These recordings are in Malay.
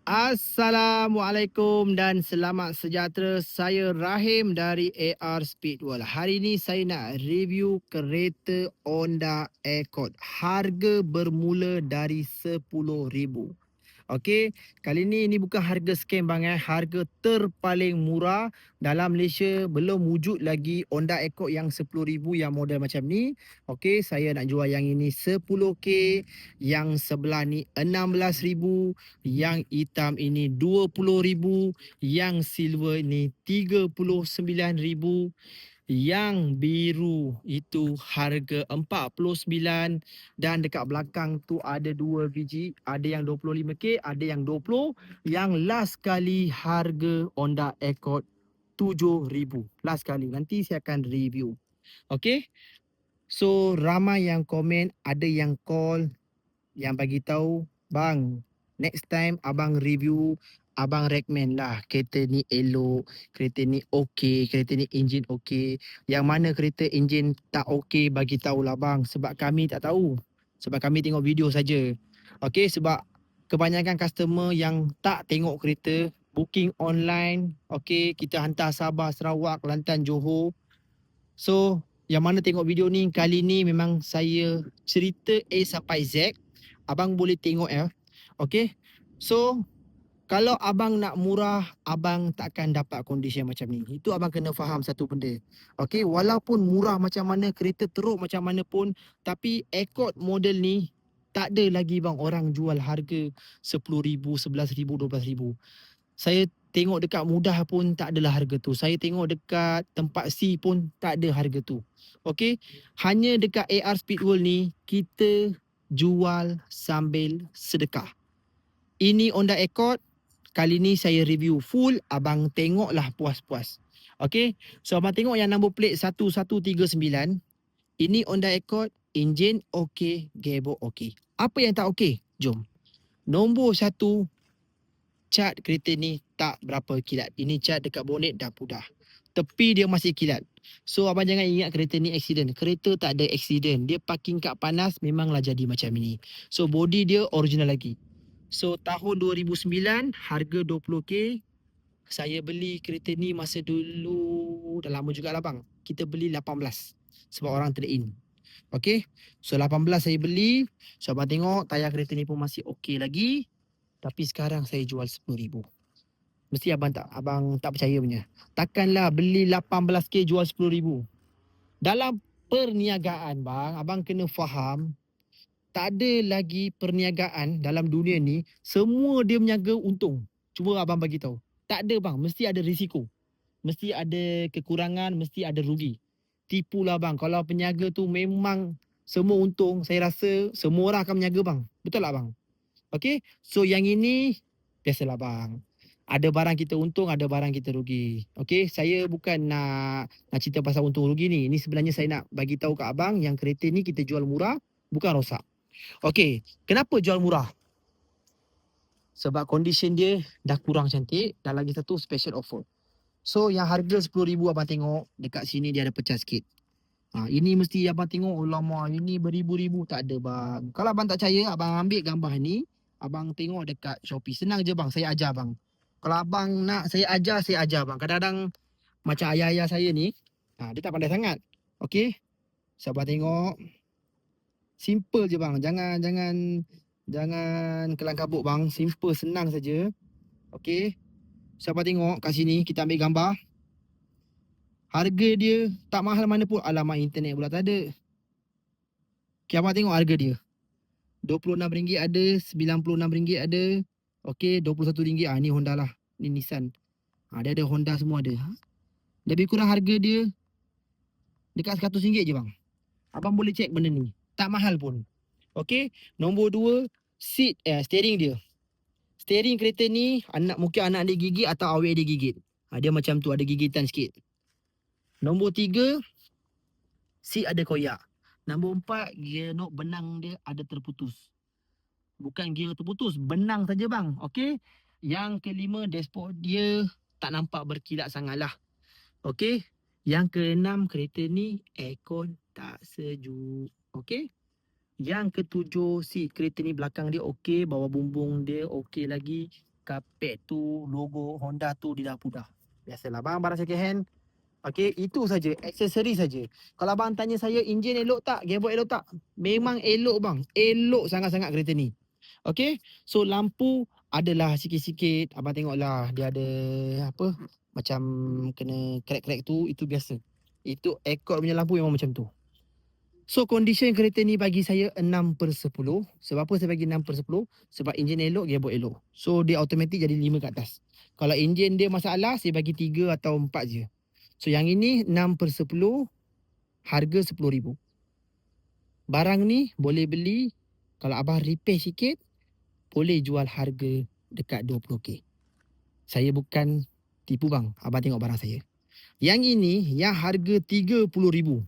Assalamualaikum dan selamat sejahtera. Saya Rahim dari AR Speedworld. Hari ini saya nak review kereta Honda Accord. Harga bermula dari RM10,000. Okey, kali ni ini bukan harga scam bang harga terpaling murah dalam Malaysia. Belum wujud lagi Honda Accord yang 10,000 yang model macam ni. Okey, saya nak jual yang ini 10K, yang sebelah ni 16,000, yang hitam ini 20,000, yang silver ni 39,000. Yang biru itu harga 49, dan dekat belakang tu ada 2 biji, ada yang 25K, ada yang 20. Yang last kali harga Honda Accord 7,000. Last kali. Nanti saya akan review. Okey. So ramai yang komen, ada yang call, yang bagi tahu, bang, next time abang review, abang recommend lah kereta ni elok, kereta ni okey, kereta ni enjin okey. Yang mana kereta enjin tak okey, bagi tahulah bang, sebab kami tak tahu. Sebab kami tengok video saja. Okey, sebab kebanyakan customer yang tak tengok kereta, booking online, okey, kita hantar Sabah, Sarawak, Kelantan, Johor. So, yang mana tengok video ni, kali ni memang saya cerita A sampai Z. Abang boleh tengok ya. Okey. So, kalau abang nak murah, abang takkan dapat kondisi macam ni. Itu abang kena faham satu benda. Okey, walaupun murah macam mana, kereta teruk macam mana pun, tapi Accord model ni tak ada lagi bang orang jual harga 10,000, 11,000, 12,000. Saya tengok dekat Mudah pun tak adalah harga tu. Saya tengok dekat tempat C pun tak ada harga tu. Okey, hanya dekat AR Speedworld ni kita jual sambil sedekah. Ini Honda Accord. Kali ni saya review full, abang tengoklah puas-puas. Okey, so abang tengok yang number plate 1139. Ini Honda Accord, enjin okey, gearbox okey. Apa yang tak okey? Jom. Nombor 1, cat kereta ni tak berapa kilat. Ini cat dekat bonet dah pudar. Tepi dia masih kilat. So abang jangan ingat kereta ni accident. Kereta tak ada accident. Dia parking kat panas memanglah jadi macam ini. So body dia original lagi. So tahun 2009, harga 20K. Saya beli kereta ni masa dulu, dah lama jugalah bang. Kita beli 18 sebab orang trade in. Okay, so 18 saya beli. So abang tengok tayar kereta ni pun masih okey lagi. Tapi sekarang saya jual 10,000. Mesti abang tak percaya punya. Takkanlah beli 18K jual 10,000. Dalam perniagaan bang, abang kena faham, tak ada lagi perniagaan dalam dunia ni semua dia menjaga untung. Cuba abang bagi tahu. Tak ada bang, mesti ada risiko. Mesti ada kekurangan, mesti ada rugi. Tipulah bang, kalau peniaga tu memang semua untung, saya rasa semua orang akan menjaga bang. Betul tak bang? Okey, so yang ini biasalah bang. Ada barang kita untung, ada barang kita rugi. Okey, saya bukan nak cerita pasal untung rugi ni. Ini sebenarnya saya nak bagi tahu kat abang yang kereta ni kita jual murah, bukan rosak. Okey, kenapa jual murah? Sebab condition dia dah kurang cantik, dan lagi satu special offer. So yang harga 10,000 abang tengok dekat sini dia ada pecah sikit. Ini mesti abang tengok, lama ini beribu-ribu, tak ada bang. Kalau abang tak percaya, abang ambil gambar ni, abang tengok dekat Shopee. Senang je bang, saya ajar bang. Kalau abang nak saya ajar bang. Kadang-kadang macam ayah-ayah saya ni, dia tak pandai sangat. Okey, so abang tengok. Simple je bang, jangan kelang kabut bang. Simple, senang saja. Okey, so abang tengok kat sini, kita ambil gambar. Harga dia tak mahal mana pun. Alamat internet pula tak ada. Okay, abang tengok harga dia. RM26 ada, RM96 ada. Okey, RM21. Ni Honda lah. Ni Nissan. Dia ada Honda semua ada. Lebih kurang harga dia dekat RM100 je bang. Abang boleh cek benda ni. Tak mahal pun. Okey, nombor 2, steering dia. Steering kereta ni mungkin anak dia gigit atau awet dia gigit. Dia macam tu, ada gigitan sikit. Nombor 3, seat ada koyak. Nombor 4, gear knob benang dia ada terputus. Bukan gear terputus, benang saja bang. Okey. Yang kelima, dashboard dia tak nampak berkilat sangatlah. Okey. Yang keenam, kereta ni aircon tak sejuk. Okey. Yang ketujuh, seat kereta ni belakang dia okey, bawah bumbung dia okey lagi. Kapet tu, logo Honda tu dia dah pudar. Biasalah bang, barang second hand. Okey, itu saja, aksesori saja. Kalau abang tanya saya enjin elok tak, gearbox elok tak? Memang elok bang. Elok sangat-sangat kereta ni. Okey, so lampu adalah sikit-sikit, abang tengoklah dia ada apa? Macam kena crack-crack tu, itu biasa. Itu Accord punya lampu memang macam tu. So condition kereta ni bagi saya 6/10. Sebab apa saya bagi 6/10? Sebab enjin elok, gearbox elok. So dia automatik jadi 5 ke atas. Kalau enjin dia masalah, saya bagi 3 atau 4 je. So yang ini 6/10, harga 10,000. Barang ni boleh beli, kalau abang repair sikit, boleh jual harga dekat 20k. Saya bukan tipu bang, abang tengok barang saya. Yang ini yang harga 30,000.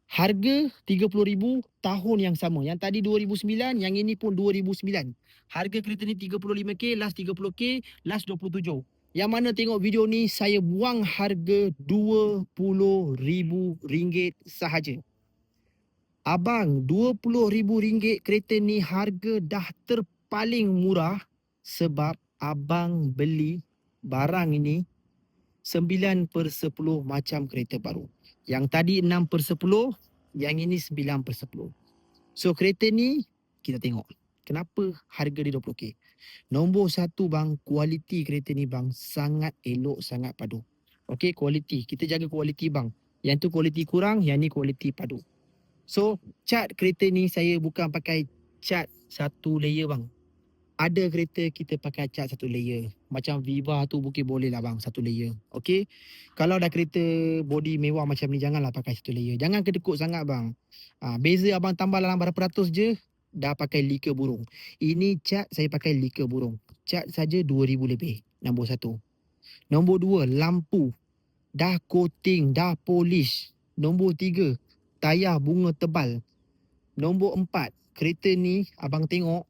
Harga 30,000 tahun yang sama. Yang tadi 2009, yang ini pun 2009. Harga kereta ni 35k, last 30k, last 27. Yang mana tengok video ni saya buang harga RM20,000 sahaja. Abang, RM20,000 kereta ni harga dah terpaling murah sebab abang beli barang ini 9/10 macam kereta baru. Yang tadi 6/10, yang ini 9/10. So kereta ni kita tengok kenapa harga dia 20k. Nombor satu bang, kualiti kereta ni bang sangat elok, sangat padu. Okey, kualiti. Kita jaga kualiti bang. Yang tu kualiti kurang, yang ni kualiti padu. So cat kereta ni saya bukan pakai cat satu layer bang. Ada kereta kita pakai cat satu layer. Macam Viva tu mungkin boleh lah bang, satu layer. Okey. Kalau dah kereta body mewah macam ni, janganlah pakai satu layer. Jangan kedekut sangat bang. Beza abang tambah dalam berapa ratus je, dah pakai lika burung. Ini cat saya pakai lika burung. Cat saja 2,000 lebih. Nombor satu. Nombor dua, lampu. Dah coating, dah polish. Nombor tiga, tayar bunga tebal. Nombor empat, kereta ni abang tengok,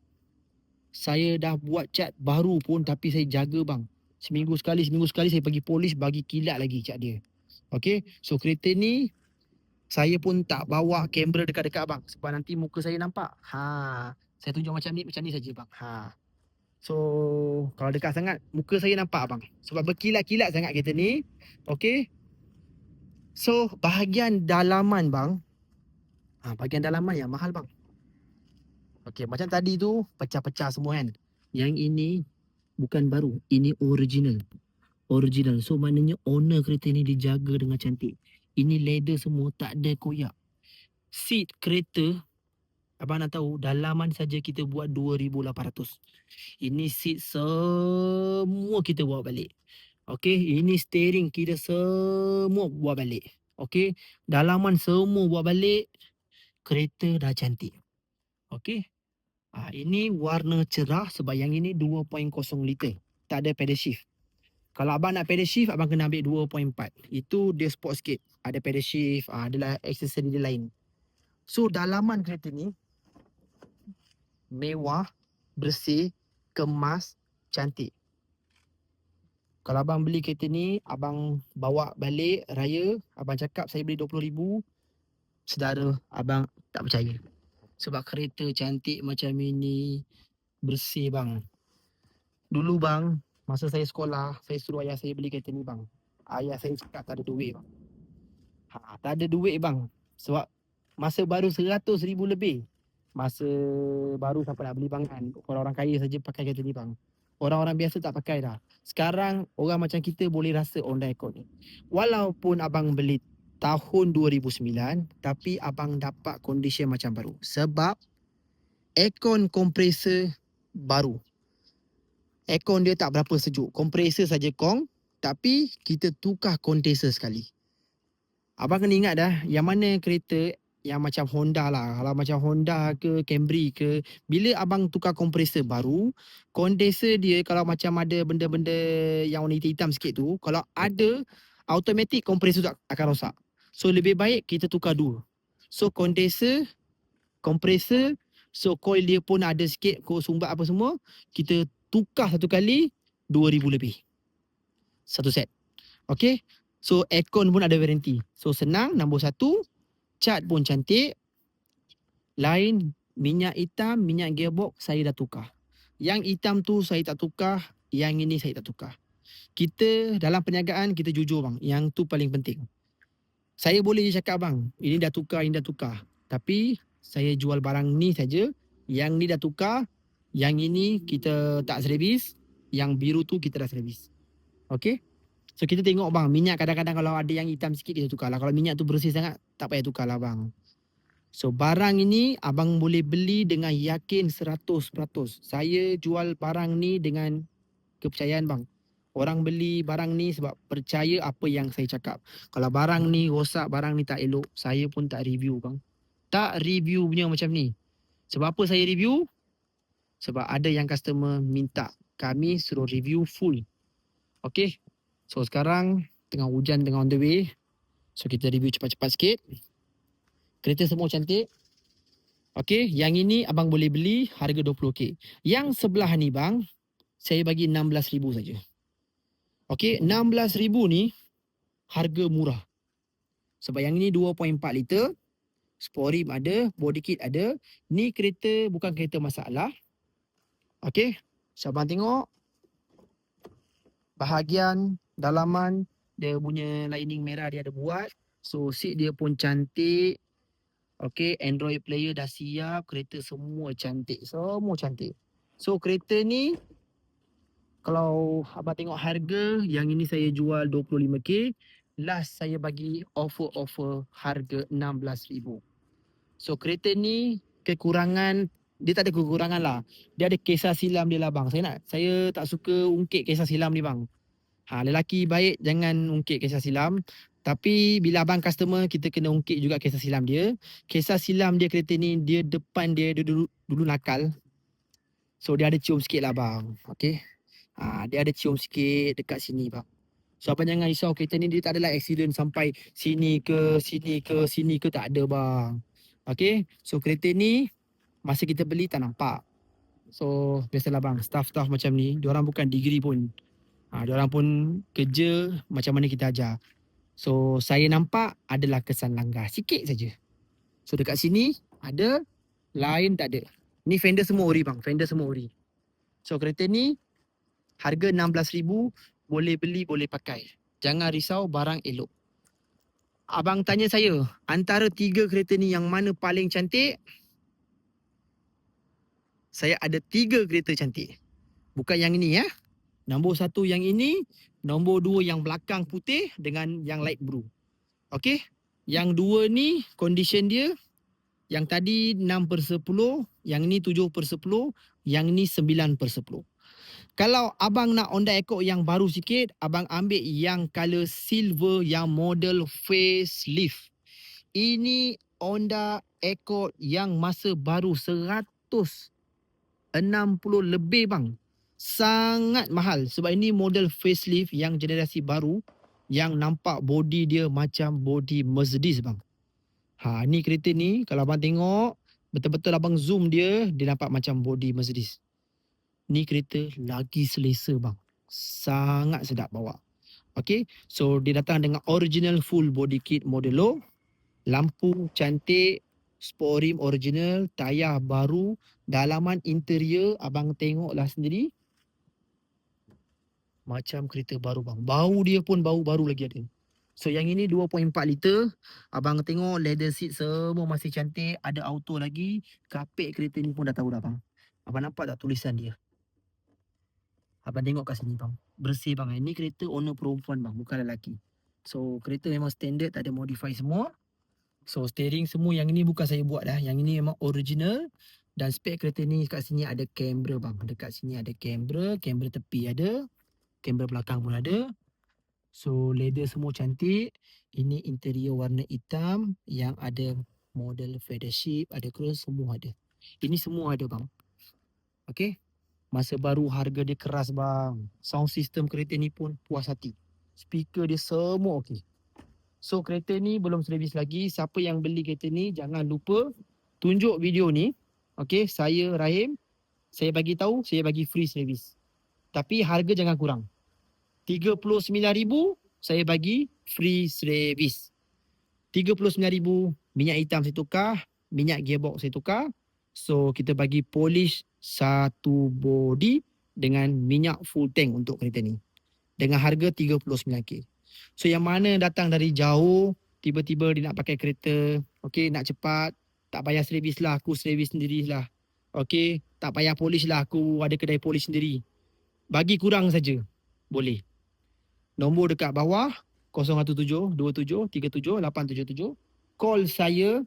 saya dah buat cat baru pun tapi saya jaga bang. Seminggu sekali saya pergi polish, bagi kilat lagi cat dia. Okey, so kereta ni saya pun tak bawa kamera dekat-dekat bang sebab nanti muka saya nampak. Saya tunjuk macam ni saja bang. So kalau dekat sangat muka saya nampak bang. Sebab berkilat-kilat sangat kereta ni. Okey. So bahagian dalaman bang. Bahagian dalaman yang mahal bang. Okey, macam tadi tu pecah-pecah semua kan. Yang ini bukan baru, ini original. Original. So maknanya owner kereta ni dijaga dengan cantik. Ini leather semua, tak ada koyak. Seat kereta, abang nak tahu, dalaman saja kita buat 2,800. Ini seat semua kita bawa balik. Okey, ini steering kita semua buat balik. Okey, dalaman semua buat balik. Kereta dah cantik. Okey. Ini warna cerah sebab yang ini 2.0 liter. Tak ada pedal shift. Kalau abang nak pedal shift, abang kena ambil 2.4. Itu dia sport sikit. Ada pedal shift, adalah aksesori dia lain. So dalaman kereta ni mewah, bersih, kemas, cantik. Kalau abang beli kereta ni, abang bawa balik raya, abang cakap saya beli 20,000, saudara abang tak percaya. Sebab kereta cantik macam ini, bersih bang. Dulu bang, masa saya sekolah, saya suruh ayah saya beli kereta ni bang. Ayah saya cakap tak ada duit bang. Tak ada duit bang. Sebab masa baru 100,000 lebih. Masa baru siapa nak beli bang kan. Orang-orang kaya saja pakai kereta ni bang. Orang-orang biasa tak pakai dah. Sekarang orang macam kita boleh rasa Honda Accord ni. Walaupun abang beli tahun 2009, tapi abang dapat condition macam baru. Sebab aircon kompresor baru. Aircon dia tak berapa sejuk. Kompresor saja kong, tapi kita tukar kondenser sekali. Abang kena ingat dah, yang mana kereta yang macam Honda lah. Kalau macam Honda ke Camry ke, bila abang tukar kompresor baru, kondenser dia kalau macam ada benda-benda yang warna hitam-hitam sikit tu, kalau ada, automatik kompresor tu akan rosak. So lebih baik kita tukar dua. So kondenser, kompresor, so coil dia pun ada sikit, sumbat apa semua, kita tukar satu kali 2,000 lebih. Satu set. Okay. So aircon pun ada warranty. So senang, nombor satu, cat pun cantik. Lain, minyak hitam, minyak gearbox saya dah tukar. Yang hitam tu saya tak tukar, yang ini saya tak tukar. Kita dalam perniagaan kita jujur bang, yang tu paling penting. Saya boleh je cakap bang, ini dah tukar, ini dah tukar. Tapi saya jual barang ni saja, yang ni dah tukar, yang ini kita tak servis, yang biru tu kita dah servis. Okay? So kita tengok bang, minyak kadang-kadang kalau ada yang hitam sikit kita tukar lah. Kalau minyak tu bersih sangat, tak payah tukar lah bang. So barang ini abang boleh beli dengan yakin 100%. Saya jual barang ni dengan kepercayaan bang. Orang beli barang ni sebab percaya apa yang saya cakap. Kalau barang ni rosak, barang ni tak elok, saya pun tak review bang. Tak review punya macam ni. Sebab apa saya review? Sebab ada yang customer minta kami suruh review full. Okay. So sekarang tengah hujan, tengah on the way. So kita review cepat-cepat sikit. Kereta semua cantik. Okay, yang ini abang boleh beli harga 20k. Yang sebelah ni bang, saya bagi 16,000 saja. Okay, 16,000 ni harga murah. Sebab yang ini 2.4 liter, sporim ada, body kit ada. Ni kereta bukan kereta masalah. Okay, so abang tengok bahagian dalaman dia punya lining merah dia ada buat. So seat dia pun cantik. Okay, Android player dah siap, kereta semua cantik, semua cantik. So kereta ni kalau abang tengok harga, yang ini saya jual 25k, last saya bagi offer harga 16,000. So kereta ni kekurangan, dia tak ada kekurangan lah. Dia ada kisah silam dia lah bang. Saya tak suka ungkit kisah silam ni bang. Lelaki baik jangan ungkit kisah silam. Tapi bila abang customer, kita kena ungkit juga kisah silam dia. Kisah silam dia kereta ni, dia depan dia dulu nakal. So dia ada cium sikit lah bang. Okay. Dia ada cium sikit dekat sini bang. So abang jangan risau, kereta ni dia tak adalah accident sampai sini ke, tak ada bang. Okay. So kereta ni, masa kita beli tak nampak. So biasalah bang, staff-staff macam ni, diorang bukan degree pun. Diorang pun kerja macam mana kita ajar. So saya nampak adalah kesan langgar sikit saja. So dekat sini ada, lain tak ada. Ni fender semua ori bang, fender semua ori. So kereta ni harga 16,000, boleh beli, boleh pakai. Jangan risau, barang elok. Abang tanya saya, antara 3 kereta ni yang mana paling cantik? Saya ada 3 kereta cantik. Bukan yang ini ya. Nombor 1 yang ini, nombor 2 yang belakang putih dengan yang light blue. Okey? Yang 2 ni condition dia, yang tadi 6/10, yang ni 7/10, yang ni 9/10. Kalau abang nak Honda Accord yang baru sikit, abang ambil yang color silver yang model facelift. Ini Honda Accord yang masa baru 160 lebih bang. Sangat mahal sebab ini model facelift yang generasi baru yang nampak body dia macam body Mercedes bang. Ni kereta ni kalau abang tengok betul-betul abang zoom dia nampak macam body Mercedes. Ni kereta lagi selesa bang. Sangat sedap bawa. Okay, so dia datang dengan original full body kit Modelo. Lampu cantik, sporim original, tayar baru, dalaman interior abang tengoklah sendiri. Macam kereta baru bang. Bau dia pun bau baru lagi ada. So yang ini 2.4 liter. Abang tengok leather seat semua masih cantik. Ada auto lagi. Kapek kereta ni pun dah tahu dah bang. Abang nampak tak tulisan dia? Abang tengok kat sini bang. Bersih bang. Ini kereta owner perempuan bang. Bukan lelaki. So kereta memang standard. Tak ada modify semua. So steering semua yang ini bukan saya buat dah. Yang ini memang original. Dan spek kereta ni kat sini ada kamera bang. Dekat sini ada kamera. Kamera tepi ada. Kamera belakang pun ada. So leather semua cantik. Ini interior warna hitam yang ada model feather shape, ada cross, semua ada. Ini semua ada bang. Okay. Masa baru harga dia keras bang. Sound system kereta ni pun puas hati. Speaker dia semua okey. So kereta ni belum servis lagi. Siapa yang beli kereta ni jangan lupa tunjuk video ni. Okay, saya Rahim. Saya bagi tahu, saya bagi free servis. Tapi harga jangan kurang. 39,000 saya bagi free servis. 39,000 minyak hitam saya tukar, minyak gearbox saya tukar. So kita bagi polish satu body dengan minyak full tank untuk kereta ni. Dengan harga 39K. So yang mana datang dari jauh, tiba-tiba dia nak pakai kereta, okey, nak cepat, tak payah servis lah, aku servis sendirilah. Okey, tak payah polish lah, aku ada kedai polish sendiri. Bagi kurang saja. Boleh. Nombor dekat bawah 017 27 37 877. Call saya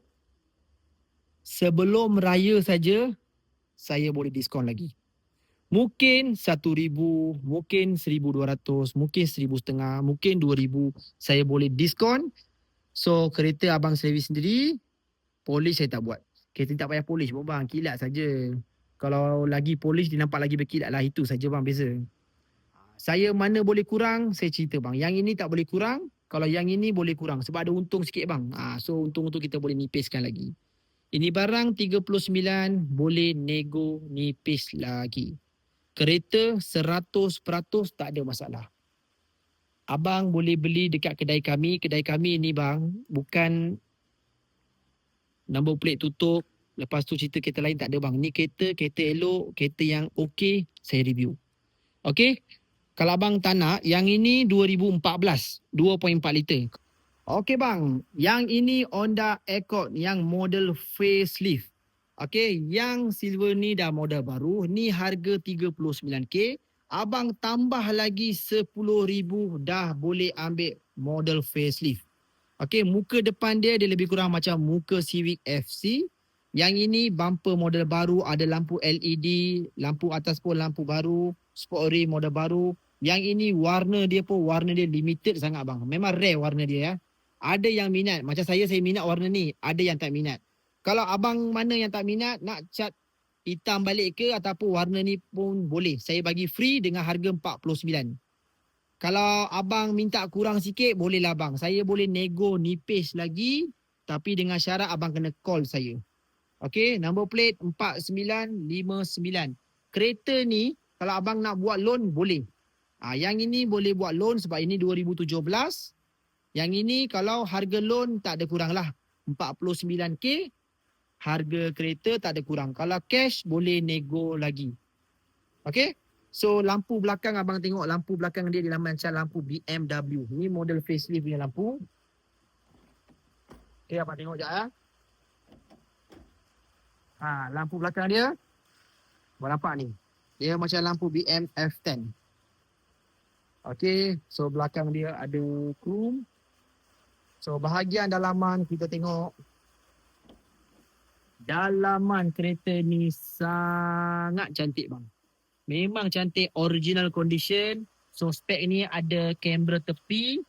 sebelum raya saja, saya boleh diskon lagi. Mungkin 1,000, mungkin 1,200, mungkin 1,500, mungkin 2,000 saya boleh diskon. So kereta abang servis sendiri, polish saya tak buat. Kereta tak payah polish pun bang, kilat saja. Kalau lagi polish dia nampak lagi berkilat lah, itu saja bang beza. Saya mana boleh kurang, saya cerita bang. Yang ini tak boleh kurang, kalau yang ini boleh kurang sebab ada untung sikit bang. So untung-untung kita boleh nipiskan lagi. Ini barang 39 boleh nego nipis lagi. Kereta 100% tak ada masalah. Abang boleh beli dekat kedai kami. Kedai kami ni bang, bukan nombor plate tutup, lepas tu cerita kereta lain tak ada bang. Ni kereta elok, kereta yang okey, saya review. Okey? Kalau abang tak nak, yang ini 2014, 2.4 liter. Okey bang, yang ini Honda Accord yang model facelift. Okey, yang silver ni dah model baru, ni harga 39K. Abang tambah lagi 10,000 dah boleh ambil model facelift. Okey, muka depan dia lebih kurang macam muka Civic FC. Yang ini bumper model baru, ada lampu LED, lampu atas pun lampu baru, sport rim model baru. Yang ini warna dia limited sangat bang. Memang rare warna dia ya. Ada yang minat, macam saya minat warna ni, ada yang tak minat. Kalau abang mana yang tak minat, nak cat hitam balik ke ataupun warna ni pun boleh. Saya bagi free dengan harga 49. Kalau abang minta kurang sikit, bolehlah bang. Saya boleh nego nipis lagi, tapi dengan syarat abang kena call saya. Okey, number plate 4959. Kereta ni, kalau abang nak buat loan, boleh. Yang ini boleh buat loan sebab ini 2017. Yang ini kalau harga loan tak ada kurang lah. 49K, harga kereta tak ada kurang. Kalau cash, boleh nego lagi. Okey? So lampu belakang abang tengok, lampu belakang dia macam lampu BMW. Ini model facelift punya lampu. Okay, abang tengok sekejap ya. Lampu belakang dia. Abang nampak ni. Dia macam lampu BM F10. Okay, so belakang dia ada chrome. So bahagian dalaman kita tengok. Dalaman kereta ni sangat cantik bang. Memang cantik, original condition. So spek ni ada kamera tepi.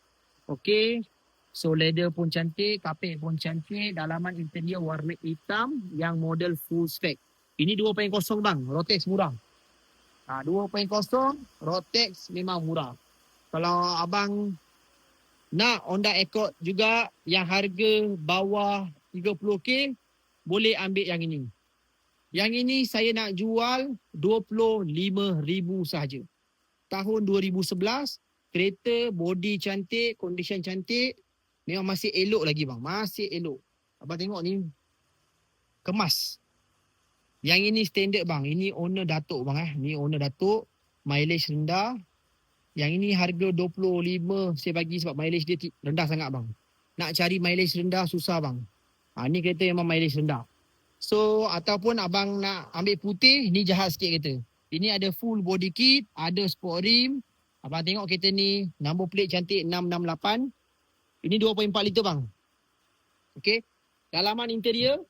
Okay. So leather pun cantik, kapet pun cantik. Dalaman interior warna hitam yang model full spek. Ini 2.0 bang, Rotex murah. 2.0 Rotex memang murah. Kalau abang nak Honda Accord juga yang harga bawah 30K, boleh ambil yang ini. Yang ini saya nak jual 25,000 sahaja. Tahun 2011, kereta body cantik, condition cantik, memang masih elok lagi bang, masih elok. Abang tengok ni kemas. Yang ini standard bang, ini owner Datuk bang ni owner Datuk, mileage rendah. Yang ini harga 25 saya bagi sebab mileage dia rendah sangat bang. Nak cari mileage rendah susah bang. Ni kereta memang mileage rendah. So ataupun abang nak ambil putih, ni jahat sikit kereta. Ini ada full body kit, ada sport rim. Abang tengok kereta ni, number plate cantik 668. Ini 2.4 liter bang. Okey. Dalaman interior.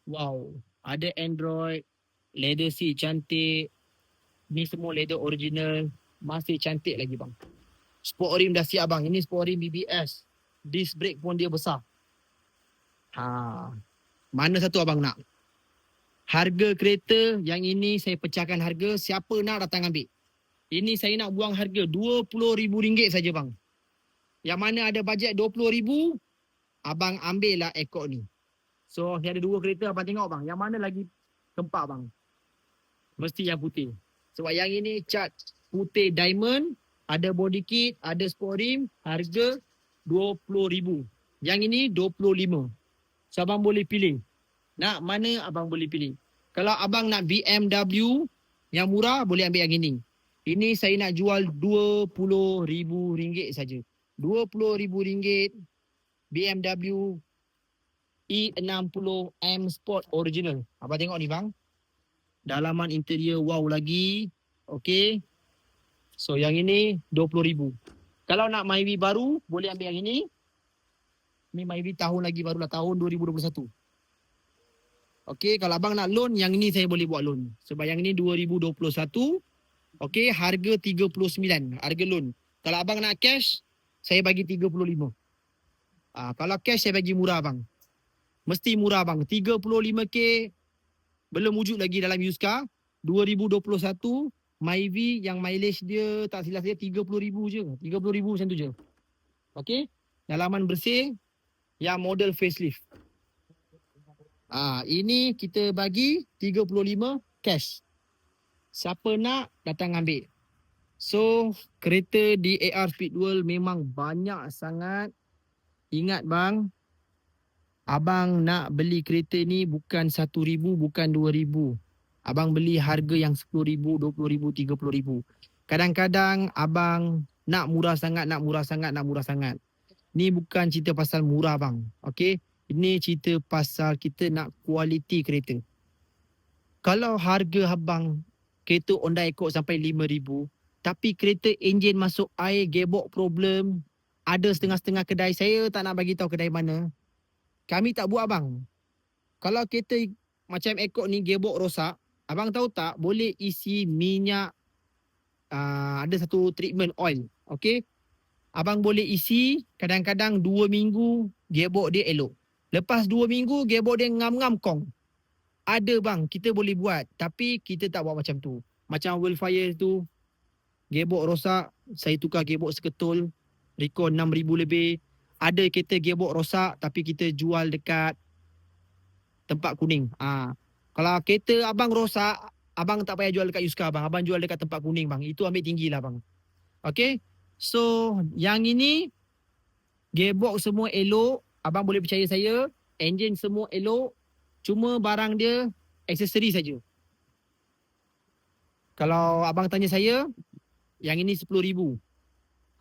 Wow, ada Android, leather seat cantik. Ni semua leather original, masih cantik lagi bang. Sport rim dah siap bang. Ini sport rim BBS. Disc brake pun dia besar. Mana satu abang nak? Harga kereta yang ini saya pecahkan harga. Siapa nak datang ambil? Ini saya nak buang harga RM20,000 saja bang. Yang mana ada bajet RM20,000, abang ambil lah Accord ni. So ni ada dua kereta abang tengok bang. Yang mana lagi tempat bang? Mesti yang putih. Sebab yang ini cat putih diamond, ada body kit, ada sport rim, harga RM20,000. Yang ini RM25,000. So abang boleh pilih. Nak mana abang boleh pilih. Kalau abang nak BMW yang murah, boleh ambil yang ini. Ini saya nak jual RM20,000 saja. RM20,000 BMW E60 M Sport Original. Abang tengok ni bang. Dalaman interior wow lagi. Okey. So yang ini RM20,000. Kalau nak Myvi baru, boleh ambil yang ini. Ni Myvi tahun lagi barulah, tahun 2021. Okey, kalau abang nak loan, yang ini saya boleh buat loan. Sebab yang ini 2021. Okey, harga 39 harga loan. Kalau abang nak cash, saya bagi 35. Kalau cash saya bagi murah bang. Mesti murah bang. 35K belum wujud lagi dalam used car. 2021 Myvi yang mileage dia tak silap saya 30,000 je. 30,000 macam tu je. Okey, dalaman bersih yang model facelift. Ini kita bagi 35 cash. Siapa nak datang ambil. So, kereta di AR Speedworld memang banyak sangat. Ingat bang, abang nak beli kereta ni bukan 1,000, bukan 2,000. Abang beli harga yang 10,000, 20,000, 30,000. Kadang-kadang abang nak murah sangat, nak murah sangat, nak murah sangat. Ni bukan cerita pasal murah bang. Okey? Ini cerita pasal kita nak kualiti kereta. Kalau harga abang kereta Honda Accord sampai 5,000, tapi kereta enjin masuk air, gearbox problem, ada setengah-setengah kedai, saya tak nak bagi tahu kedai mana. Kami tak buat abang. Kalau kereta macam Accord ni gearbox rosak, abang tahu tak boleh isi minyak, ada satu treatment oil. Okey? Abang boleh isi kadang-kadang 2 minggu gearbox dia elok. Lepas 2 minggu gearbox dia ngam-ngam kong. Ada bang, kita boleh buat. Tapi kita tak buat macam tu. Macam Wildfire tu, gearbox rosak, saya tukar gearbox seketul, rekod 6,000 lebih. Ada kereta gearbox rosak tapi kita jual dekat tempat kuning. Kalau kereta abang rosak, abang tak payah jual dekat Yuska bang. Abang jual dekat tempat kuning bang. Itu ambil tinggi lah bang. Okay. So, yang ini, gearbox semua elok. Abang boleh percaya saya. Enjin semua elok. Cuma barang dia aksesori saja. Kalau abang tanya saya, yang ini 10,000.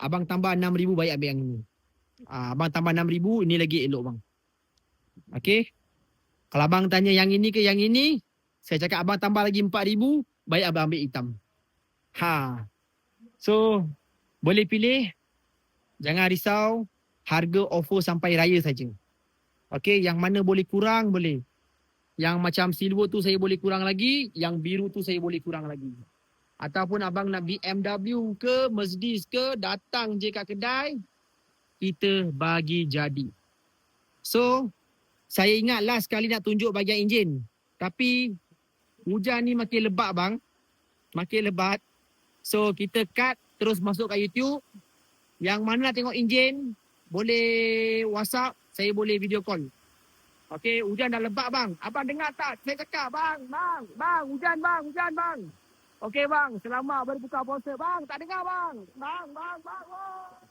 Abang tambah 6,000, baik ambil yang ini. Abang tambah 6,000, ini lagi elok bang. Okay. Kalau abang tanya yang ini ke yang ini, saya cakap abang tambah lagi 4,000, baik abang ambil hitam. So, boleh pilih. Jangan risau. Harga offer sampai raya saja. Okey, yang mana boleh kurang, boleh. Yang macam silver tu saya boleh kurang lagi. Yang biru tu saya boleh kurang lagi. Ataupun abang nak BMW ke, Mercedes ke, datang je kat kedai, kita bagi jadi. So, saya ingat last sekali nak tunjuk bahagian enjin. Tapi, hujan ni makin lebat bang. Makin lebat. So, kita cut, terus masuk kat YouTube. Yang mana nak tengok enjin, boleh WhatsApp, saya boleh video call. Okey, hujan dah lebat bang. Abang dengar tak? Saya cakap bang, hujan bang. Okey bang, selamat berbuka puasa bang. Tak dengar bang. Bang. Oh.